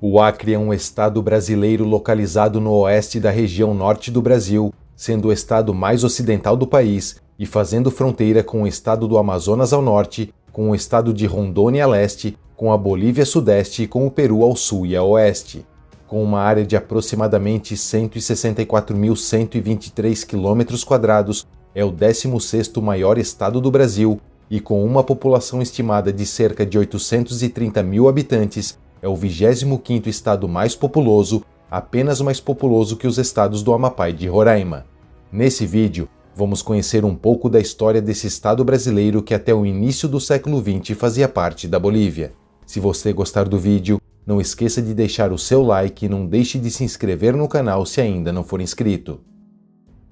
O Acre é um estado brasileiro localizado no oeste da região norte do Brasil, sendo o estado mais ocidental do país e fazendo fronteira com o estado do Amazonas ao norte, com o estado de Rondônia a leste, com a Bolívia a sudeste e com o Peru ao sul e a oeste. Com uma área de aproximadamente 164.123 km², é o 16º maior estado do Brasil e com uma população estimada de cerca de 830 mil habitantes, é o 25º estado mais populoso, apenas mais populoso que os estados do Amapá e de Roraima. Nesse vídeo, vamos conhecer um pouco da história desse estado brasileiro que até o início do século XX fazia parte da Bolívia. Se você gostar do vídeo, não esqueça de deixar o seu like e não deixe de se inscrever no canal se ainda não for inscrito.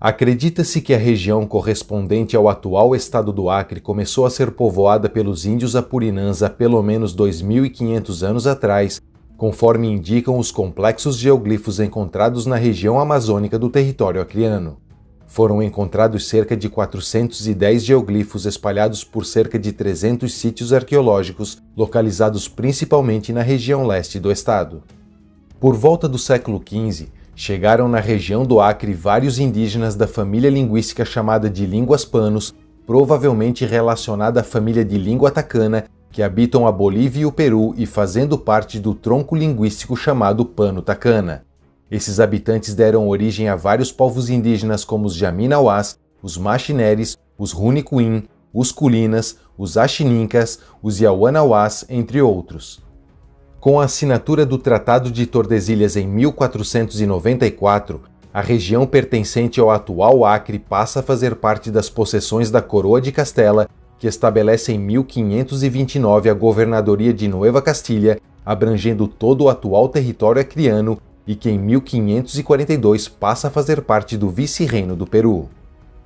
Acredita-se que a região correspondente ao atual estado do Acre começou a ser povoada pelos índios apurinãs há pelo menos 2.500 anos atrás, conforme indicam os complexos geoglifos encontrados na região amazônica do território acreano. Foram encontrados cerca de 410 geoglifos espalhados por cerca de 300 sítios arqueológicos, localizados principalmente na região leste do estado. Por volta do século XV, chegaram na região do Acre vários indígenas da família linguística chamada de línguas panos, provavelmente relacionada à família de língua atacana, que habitam a Bolívia e o Peru e fazendo parte do tronco linguístico chamado pano-tacana. Esses habitantes deram origem a vários povos indígenas como os Jaminauás, os Maxineres, os Runicuim, os Culinas, os Axinincas, os Yawanawás, entre outros. Com a assinatura do Tratado de Tordesilhas em 1494, a região pertencente ao atual Acre passa a fazer parte das possessões da Coroa de Castela, que estabelece em 1529 a governadoria de Nueva Castilha, abrangendo todo o atual território acreano, e que em 1542 passa a fazer parte do vice-reino do Peru.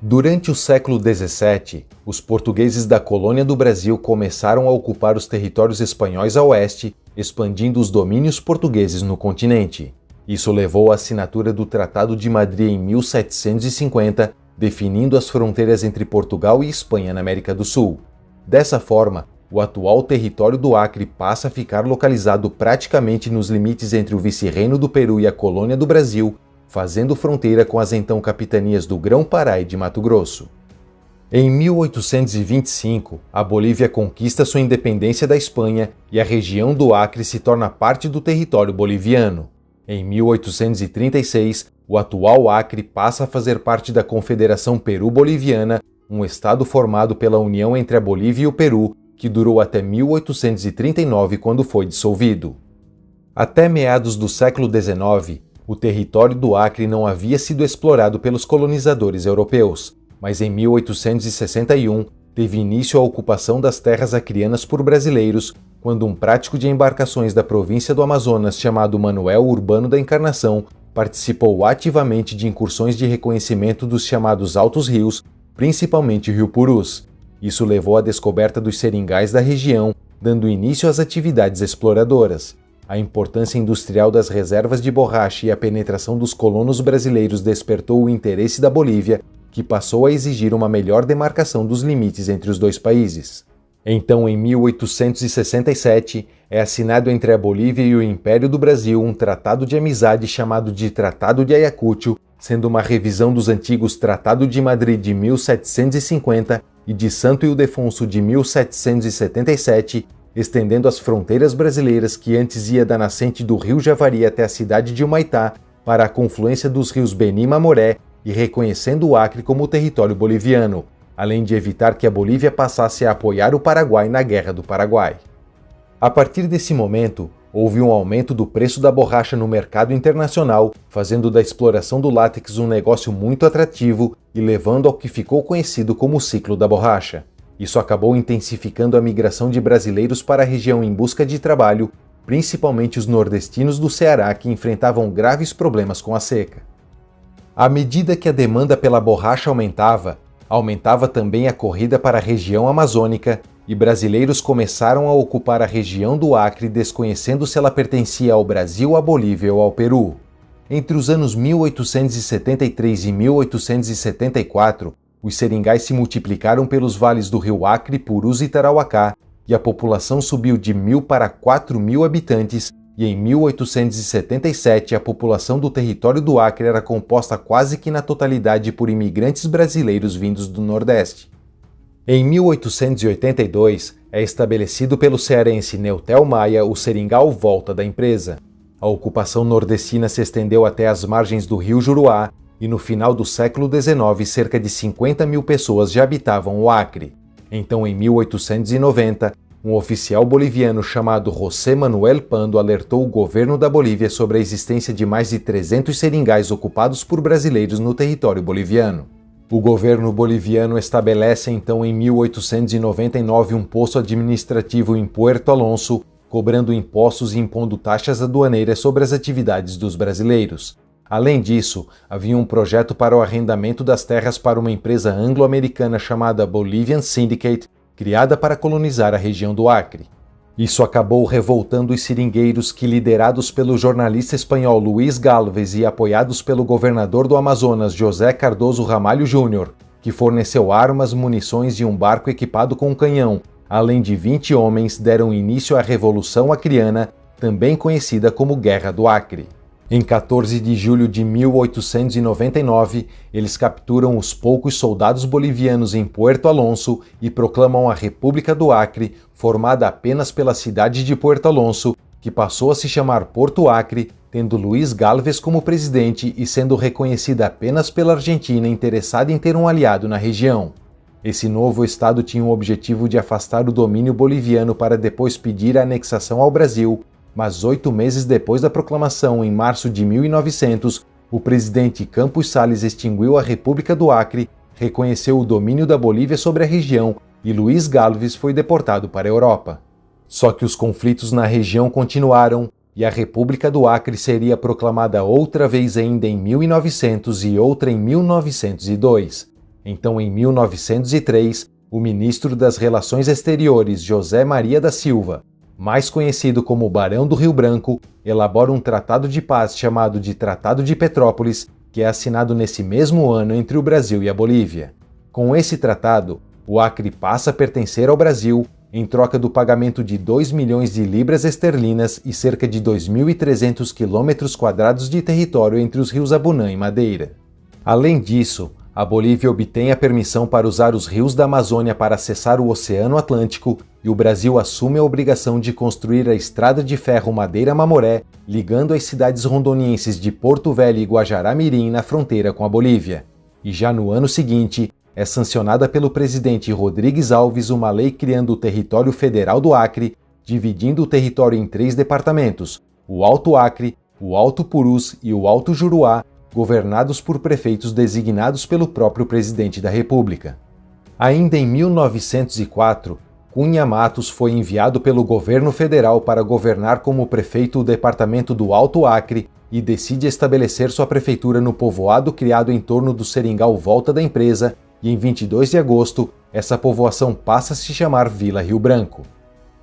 Durante o século XVII, os portugueses da colônia do Brasil começaram a ocupar os territórios espanhóis a oeste, expandindo os domínios portugueses no continente. Isso levou à assinatura do Tratado de Madrid em 1750, definindo as fronteiras entre Portugal e Espanha na América do Sul. Dessa forma, o atual território do Acre passa a ficar localizado praticamente nos limites entre o vice-reino do Peru e a colônia do Brasil, fazendo fronteira com as então capitanias do Grão-Pará e de Mato Grosso. Em 1825, a Bolívia conquista sua independência da Espanha e a região do Acre se torna parte do território boliviano. Em 1836, o atual Acre passa a fazer parte da Confederação Peru-Boliviana, um estado formado pela união entre a Bolívia e o Peru, que durou até 1839, quando foi dissolvido. Até meados do século XIX, o território do Acre não havia sido explorado pelos colonizadores europeus, mas em 1861 teve início a ocupação das terras acreanas por brasileiros, quando um prático de embarcações da província do Amazonas chamado Manuel Urbano da Encarnação participou ativamente de incursões de reconhecimento dos chamados Altos Rios, principalmente o Rio Purus. Isso levou à descoberta dos seringais da região, dando início às atividades exploradoras. A importância industrial das reservas de borracha e a penetração dos colonos brasileiros despertou o interesse da Bolívia, que passou a exigir uma melhor demarcação dos limites entre os dois países. Então, em 1867, é assinado entre a Bolívia e o Império do Brasil um tratado de amizade chamado de Tratado de Ayacucho, sendo uma revisão dos antigos Tratado de Madrid de 1750 e de Santo Ildefonso de 1777, estendendo as fronteiras brasileiras que antes ia da nascente do rio Javari até a cidade de Humaitá, para a confluência dos rios Beni e Mamoré, e reconhecendo o Acre como território boliviano, além de evitar que a Bolívia passasse a apoiar o Paraguai na Guerra do Paraguai. A partir desse momento, houve um aumento do preço da borracha no mercado internacional, fazendo da exploração do látex um negócio muito atrativo e levando ao que ficou conhecido como o ciclo da borracha. Isso acabou intensificando a migração de brasileiros para a região em busca de trabalho, principalmente os nordestinos do Ceará, que enfrentavam graves problemas com a seca. À medida que a demanda pela borracha aumentava também a corrida para a região amazônica, e brasileiros começaram a ocupar a região do Acre desconhecendo se ela pertencia ao Brasil, à Bolívia ou ao Peru. Entre os anos 1873 e 1874, os seringais se multiplicaram pelos vales do rio Acre, Purus e Tarauacá, e a população subiu de 1.000 para 4.000 habitantes, e em 1877 a população do território do Acre era composta quase que na totalidade por imigrantes brasileiros vindos do Nordeste. Em 1882, é estabelecido pelo cearense Neutel Maia o Seringal Volta da empresa. A ocupação nordestina se estendeu até as margens do rio Juruá e no final do século XIX cerca de 50 mil pessoas já habitavam o Acre. Então, em 1890, um oficial boliviano chamado José Manuel Pando alertou o governo da Bolívia sobre a existência de mais de 300 seringais ocupados por brasileiros no território boliviano. O governo boliviano estabelece então em 1899 um posto administrativo em Puerto Alonso, cobrando impostos e impondo taxas aduaneiras sobre as atividades dos brasileiros. Além disso, havia um projeto para o arrendamento das terras para uma empresa anglo-americana chamada Bolivian Syndicate, criada para colonizar a região do Acre. Isso acabou revoltando os seringueiros que, liderados pelo jornalista espanhol Luís Gálvez e apoiados pelo governador do Amazonas José Cardoso Ramalho Júnior, que forneceu armas, munições e um barco equipado com um canhão, além de 20 homens, deram início à Revolução Acreana, também conhecida como Guerra do Acre. Em 14 de julho de 1899, eles capturam os poucos soldados bolivianos em Puerto Alonso e proclamam a República do Acre, formada apenas pela cidade de Puerto Alonso, que passou a se chamar Porto Acre, tendo Luís Gálvez como presidente e sendo reconhecida apenas pela Argentina interessada em ter um aliado na região. Esse novo estado tinha o objetivo de afastar o domínio boliviano para depois pedir a anexação ao Brasil, mas 8 meses depois da proclamação, em março de 1900, o presidente Campos Salles extinguiu a República do Acre, reconheceu o domínio da Bolívia sobre a região e Luís Gálvez foi deportado para a Europa. Só que os conflitos na região continuaram e a República do Acre seria proclamada outra vez ainda em 1900 e outra em 1902. Então, em 1903, o ministro das Relações Exteriores, José Maria da Silva, mais conhecido como Barão do Rio Branco, elabora um tratado de paz chamado de Tratado de Petrópolis, que é assinado nesse mesmo ano entre o Brasil e a Bolívia. Com esse tratado, o Acre passa a pertencer ao Brasil em troca do pagamento de 2 milhões de libras esterlinas e cerca de 2.300 quilômetros quadrados de território entre os rios Abunã e Madeira. Além disso, a Bolívia obtém a permissão para usar os rios da Amazônia para acessar o Oceano Atlântico e o Brasil assume a obrigação de construir a estrada de ferro Madeira-Mamoré, ligando as cidades rondonienses de Porto Velho e Guajará-Mirim na fronteira com a Bolívia. E já no ano seguinte, é sancionada pelo presidente Rodrigues Alves uma lei criando o Território Federal do Acre, dividindo o território em 3 departamentos, o Alto Acre, o Alto Purus e o Alto Juruá, governados por prefeitos designados pelo próprio presidente da República. Ainda em 1904, Cunha Matos foi enviado pelo governo federal para governar como prefeito o departamento do Alto Acre e decide estabelecer sua prefeitura no povoado criado em torno do Seringal Volta da empresa, e em 22 de agosto, essa povoação passa a se chamar Vila Rio Branco.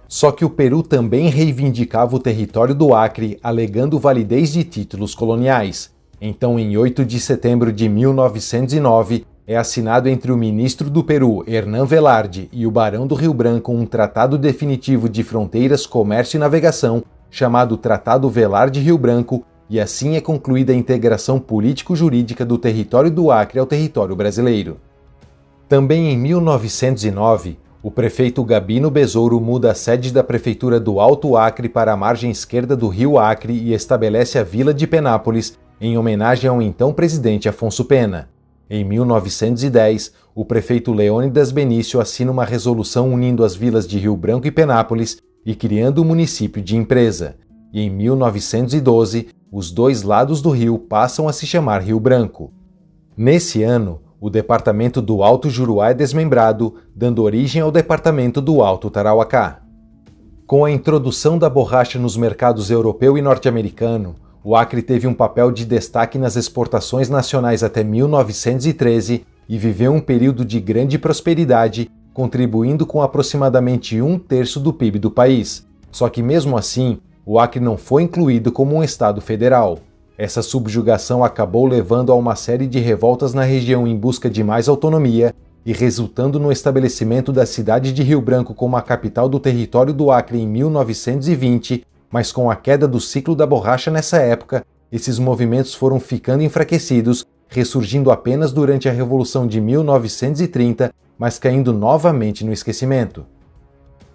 Só que o Peru também reivindicava o território do Acre, alegando validez de títulos coloniais. Então, em 8 de setembro de 1909, é assinado entre o ministro do Peru, Hernán Velarde, e o Barão do Rio Branco um tratado definitivo de fronteiras, comércio e navegação, chamado Tratado Velarde-Rio Branco, e assim é concluída a integração político-jurídica do território do Acre ao território brasileiro. Também em 1909, o prefeito Gabino Besouro muda a sede da prefeitura do Alto Acre para a margem esquerda do rio Acre e estabelece a Vila de Penápolis, em homenagem ao então presidente Afonso Pena. Em 1910, o prefeito Leônidas Benício assina uma resolução unindo as vilas de Rio Branco e Penápolis e criando o município de Empresa. E em 1912, os 2 lados do rio passam a se chamar Rio Branco. Nesse ano, o departamento do Alto Juruá é desmembrado, dando origem ao departamento do Alto Tarauacá. Com a introdução da borracha nos mercados europeu e norte-americano, o Acre teve um papel de destaque nas exportações nacionais até 1913 e viveu um período de grande prosperidade, contribuindo com aproximadamente 1/3 do PIB do país. Só que mesmo assim, o Acre não foi incluído como um estado federal. Essa subjugação acabou levando a uma série de revoltas na região em busca de mais autonomia e resultando no estabelecimento da cidade de Rio Branco como a capital do território do Acre em 1920, mas com a queda do ciclo da borracha nessa época, esses movimentos foram ficando enfraquecidos, ressurgindo apenas durante a Revolução de 1930, mas caindo novamente no esquecimento.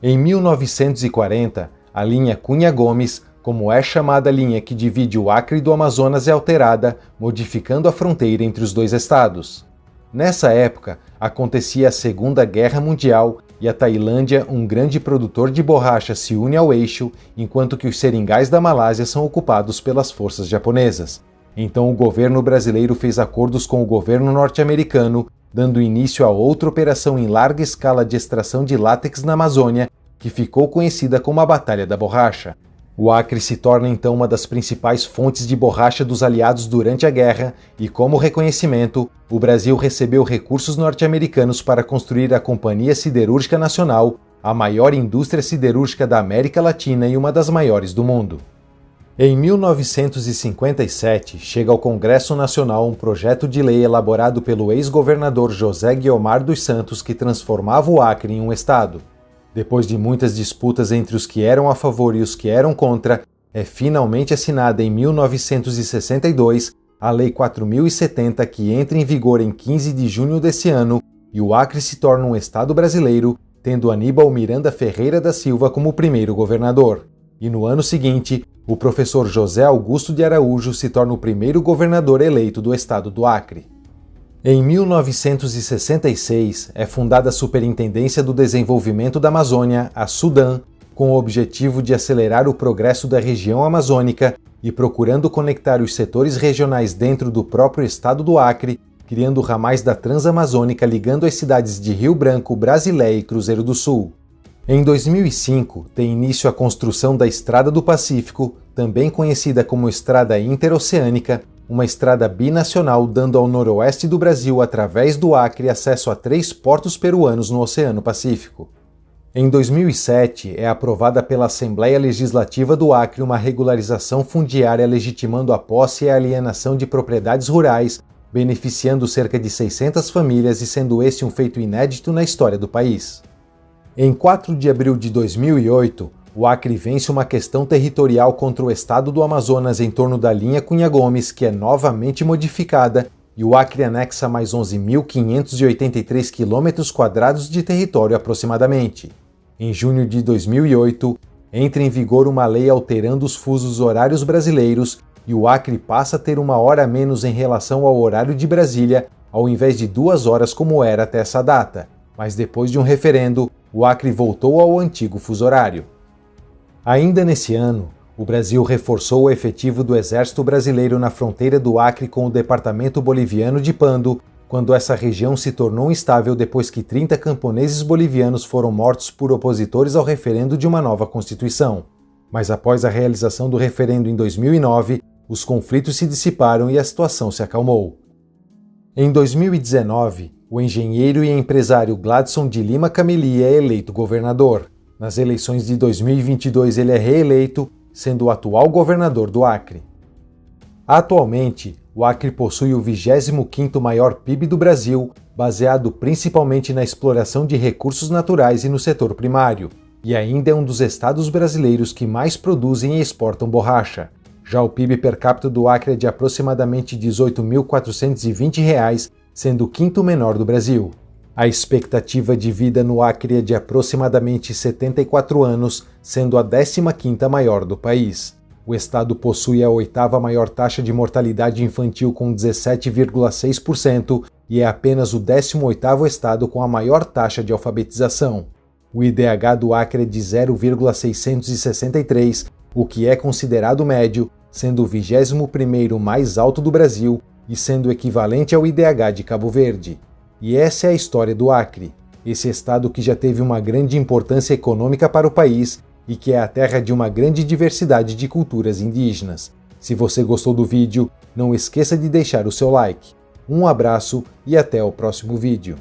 Em 1940, a linha Cunha Gomes, como é chamada a linha que divide o Acre do Amazonas, é alterada, modificando a fronteira entre os dois estados. Nessa época, acontecia a Segunda Guerra Mundial e a Tailândia, um grande produtor de borracha, se une ao eixo, enquanto que os seringais da Malásia são ocupados pelas forças japonesas. Então o governo brasileiro fez acordos com o governo norte-americano, dando início a outra operação em larga escala de extração de látex na Amazônia, que ficou conhecida como a Batalha da Borracha. O Acre se torna então uma das principais fontes de borracha dos aliados durante a guerra e, como reconhecimento, o Brasil recebeu recursos norte-americanos para construir a Companhia Siderúrgica Nacional, a maior indústria siderúrgica da América Latina e uma das maiores do mundo. Em 1957, chega ao Congresso Nacional um projeto de lei elaborado pelo ex-governador José Guiomar dos Santos que transformava o Acre em um estado. Depois de muitas disputas entre os que eram a favor e os que eram contra, é finalmente assinada em 1962 a Lei 4070, que entra em vigor em 15 de junho desse ano, e o Acre se torna um estado brasileiro, tendo Aníbal Miranda Ferreira da Silva como primeiro governador. E no ano seguinte, o professor José Augusto de Araújo se torna o primeiro governador eleito do estado do Acre. Em 1966, é fundada a Superintendência do Desenvolvimento da Amazônia, a SUDAM, com o objetivo de acelerar o progresso da região amazônica e procurando conectar os setores regionais dentro do próprio estado do Acre, criando ramais da Transamazônica ligando as cidades de Rio Branco, Brasilé e Cruzeiro do Sul. Em 2005, tem início a construção da Estrada do Pacífico, também conhecida como Estrada Interoceânica, uma estrada binacional dando ao noroeste do Brasil, através do Acre, acesso a 3 portos peruanos no Oceano Pacífico. Em 2007, é aprovada pela Assembleia Legislativa do Acre uma regularização fundiária legitimando a posse e a alienação de propriedades rurais, beneficiando cerca de 600 famílias e sendo esse um feito inédito na história do país. Em 4 de abril de 2008, o Acre vence uma questão territorial contra o estado do Amazonas em torno da linha Cunha Gomes, que é novamente modificada, e o Acre anexa mais 11.583 km² de território aproximadamente. Em junho de 2008, entra em vigor uma lei alterando os fusos horários brasileiros e o Acre passa a ter 1 hora a menos em relação ao horário de Brasília, ao invés de 2 horas como era até essa data. Mas depois de um referendo, o Acre voltou ao antigo fuso horário. Ainda nesse ano, o Brasil reforçou o efetivo do Exército Brasileiro na fronteira do Acre com o departamento boliviano de Pando, quando essa região se tornou instável depois que 30 camponeses bolivianos foram mortos por opositores ao referendo de uma nova Constituição. Mas após a realização do referendo em 2009, os conflitos se dissiparam e a situação se acalmou. Em 2019, o engenheiro e empresário Gladson de Lima Cameli é eleito governador. Nas eleições de 2022 ele é reeleito, sendo o atual governador do Acre. Atualmente, o Acre possui o 25º maior PIB do Brasil, baseado principalmente na exploração de recursos naturais e no setor primário, e ainda é um dos estados brasileiros que mais produzem e exportam borracha. Já o PIB per capita do Acre é de aproximadamente R$ 18.420, sendo o 5º menor do Brasil. A expectativa de vida no Acre é de aproximadamente 74 anos, sendo a 15ª maior do país. O estado possui a 8ª maior taxa de mortalidade infantil com 17,6% e é apenas o 18º estado com a maior taxa de alfabetização. O IDH do Acre é de 0,663, o que é considerado médio, sendo o 21º mais alto do Brasil e sendo equivalente ao IDH de Cabo Verde. E essa é a história do Acre, esse estado que já teve uma grande importância econômica para o país e que é a terra de uma grande diversidade de culturas indígenas. Se você gostou do vídeo, não esqueça de deixar o seu like. Um abraço e até o próximo vídeo.